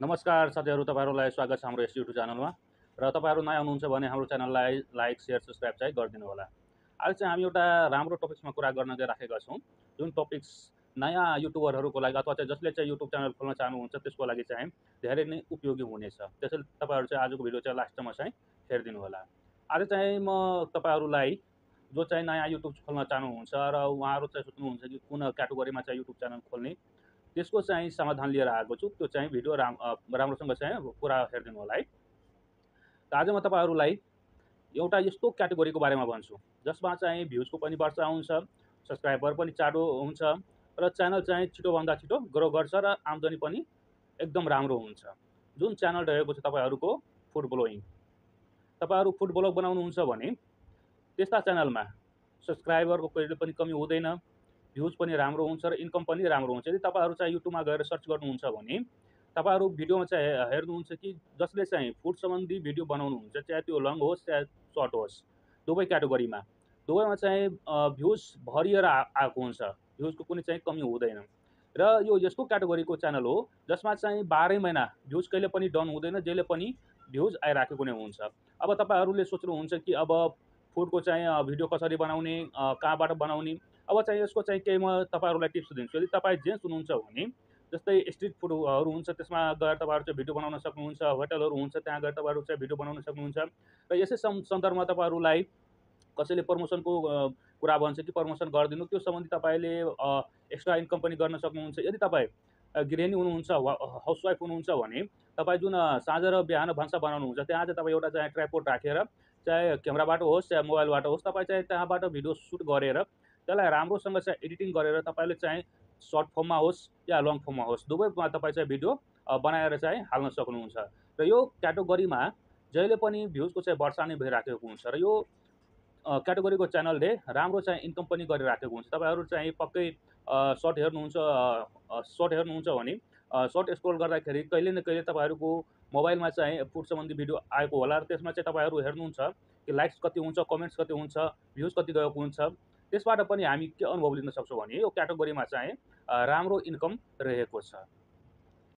नमस्कार साथीहरू, तपाईँहरूलाई स्वागत छ हाम्रो यस युट्युब च्यानलमा। र तपाईँहरू नयाँ हुनुहुन्छ भने हाम्रो च्यानललाई लाइक शेयर सब्सक्राइब चाहिँ गरिदिनु होला। आज चाहिँ हामी एउटा राम्रो टपिक्समा कुरा गर्न चाहिँ राखेका छौँ, जुन टपिक्स नयाँ युट्युबरहरूको लागि अथवा चाहिँ जसले चाहिँ युट्युब च्यानल खोल्न चाहनुहुन्छ त्यसको लागि चाहिँ धेरै नै उपयोगी हुनेछ। त्यसैले तपाईँहरू चाहिँ आजको भिडियो चाहिँ लास्टसम्म चाहिँ हेरिदिनु होला। आज चाहिँ म तपाईँहरूलाई जो चाहिँ नयाँ युट्युब खोल्न चाहनुहुन्छ र उहाँहरू चाहिँ सोच्नुहुन्छ कि कुन क्याटेगोरीमा चाहिँ युट्युब च्यानल खोल्ने, त्यसको चाहिँ समाधान लिएर आएको छु। त्यो चाहिँ भिडियो राम्रोसँग चाहिँ पुरा हेरिदिनु होला है। त आज म तपाईँहरूलाई एउटा यस्तो क्याटेगोरीको बारेमा भन्छु जसमा चाहिँ भ्युजको पनि वर्षा हुन्छ, सब्सक्राइबर पनि चाँडो हुन्छ र च्यानल चाहिँ छिटोभन्दा छिटो ग्रो गर्छ र आम्दानी पनि एकदम राम्रो हुन्छ। जुन च्यानल रहेको छ तपाईँहरूको फुड ब्लगिङ। तपाईँहरू फुड ब्लग बनाउनुहुन्छ भने त्यस्ता च्यानलमा सब्सक्राइबरको कहिले पनि कमी हुँदैन, भ्युज पनि राम्रो हुन्छ र इन्कम पनि राम्रो हुन्छ। यदि तपाईँहरू चाहिँ युट्युबमा गएर सर्च गर्नुहुन्छ भने तपाईँहरू भिडियोमा चाहिँ हेर्नुहुन्छ कि जसले चाहिँ फुड सम्बन्धी भिडियो बनाउनुहुन्छ, चाहे त्यो लङ होस् चाहे सर्ट होस्, दुवै क्याटेगोरीमा दुवैमा चाहिँ भ्युज भरिएर आएको हुन्छ, भ्युजको कुनै चाहिँ कमी हुँदैन। र यो यस्तो क्याटेगोरीको च्यानल हो जसमा चाहिँ 12 महिना भ्युज कहिले पनि डाउन हुँदैन, जहिले पनि भ्युज आइराखेको नै हुन्छ। अब तपाईँहरूले सोच्नुहुन्छ कि अब फुडको चाहिँ भिडियो कसरी बनाउने, कहाँबाट बनाउने। अब चाहिँ यसको चाहिँ केही म तपाईँहरूलाई टिप्स दिन्छु। यदि तपाईँ जेन्ट्स हुनुहुन्छ भने जस्तै स्ट्रिट फुडहरू हुन्छ त्यसमा गएर तपाईँहरू चाहिँ भिडियो बनाउन सक्नुहुन्छ, होटलहरू हुन्छ त्यहाँ गएर तपाईँहरू चाहिँ भिडियो बनाउन सक्नुहुन्छ। र यसै सन्दर्भमा तपाईँहरूलाई कसैले प्रमोसनको कुरा भन्छ कि प्रमोसन गरिदिनु, त्यो सम्बन्धी तपाईँले एक्स्ट्रा इन्कम पनि गर्न सक्नुहुन्छ। यदि तपाईँ गृहिणी हुनुहुन्छ, हाउसवाइफ हुनुहुन्छ भने तपाईँ जुन साँझ र बिहान भान्सा बनाउनुहुन्छ त्यहाँ चाहिँ तपाईँ एउटा चाहिँ ट्राइपोड राखेर, चाहे क्यामेराबाट होस् चाहे मोबाइलबाट होस्, तपाईँ चाहिँ त्यहाँबाट भिडियो सुट गरेर त्यसलाई राम्रोसँग चाहिँ एडिटिङ गरेर तपाईँले चाहिँ सर्ट फर्ममा होस् या लङ फर्ममा होस्, दुवैमा तपाईँ चाहिँ भिडियो बनाएर चाहिँ हाल्न सक्नुहुन्छ। र यो क्याटेगोरीमा जहिले पनि भ्युजको चाहिँ वर्षा नै भइराखेको हुन्छ र यो क्याटेगोरीको च्यानलले राम्रो चाहिँ इन्कम पनि गरिराखेको हुन्छ। तपाईँहरू चाहिँ पक्कै सर्ट हेर्नुहुन्छ भने सर्ट स्क्रोल गर्दाखेरि कहिले न कहिले तपाईँहरूको मोबाइलमा चाहिँ फुड सम्बन्धी भिडियो आएको होला र त्यसमा चाहिँ तपाईँहरू हेर्नुहुन्छ कि लाइक्स कति हुन्छ, कमेन्ट्स कति हुन्छ, भ्युज कति गएको हुन्छ। त्यसबाट पनि हामी के अनुभव लिन सक्छौँ भने यो क्याटेगोरीमा चाहिँ राम्रो इन्कम रहेको छ।